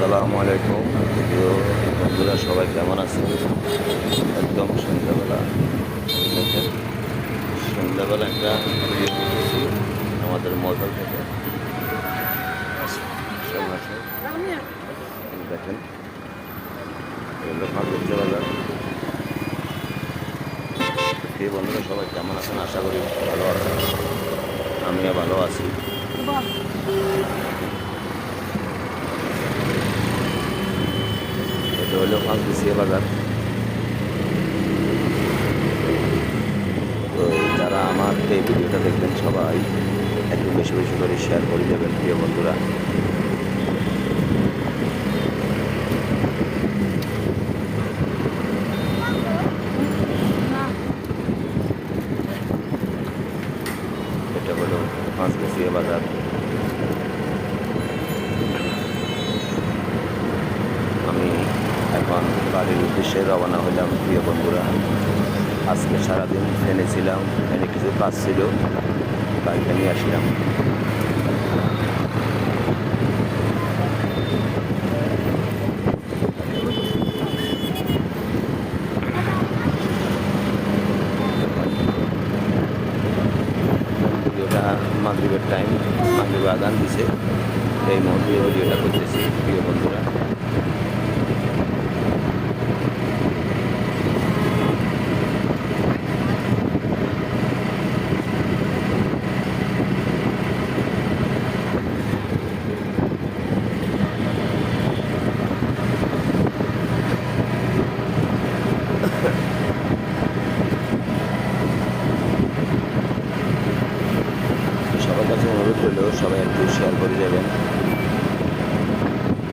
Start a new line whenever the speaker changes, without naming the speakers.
আসসালামু আলাইকুম প্রিয় বন্ধুরা, সবাই কেমন আছেন? একদম সন্ধ্যাবেলা দেখেন, সন্ধ্যাবেলা একটা ভিডিও করতেছি আমাদের মজার থেকে। দেখেন, এগুলো ফাঁকুচ্ছে বাজার। প্রিয় বন্ধুরা, সবাই কেমন আছেন? আশা করি ভালো আছেন, আমিও ভালো আছি। এটা হলো ফাঁকুচিয়া বাজার। তো যারা আমার এই ভিডিওটা দেখবেন সবাই একটু বেশি বেশি করে শেয়ার করে দেবেন প্রিয় বন্ধুরা। এটা হলো ফাঁকুচিয়া বাজার। আমি এখন বাড়ির উদ্দেশ্যে রওনা হলাম প্রিয় বন্ধুরা। আজকে সারাদিন ট্রেনে ছিলাম, ট্রেনে কিছু কাজ ছিল, গাড়িটা নিয়ে আসলাম। ভিডিওটা মাগরিবের টাইম, মাগরিব আজান দিছে, এই মুহূর্তে ভিডিওটা করতেছি প্রিয় বন্ধুরা।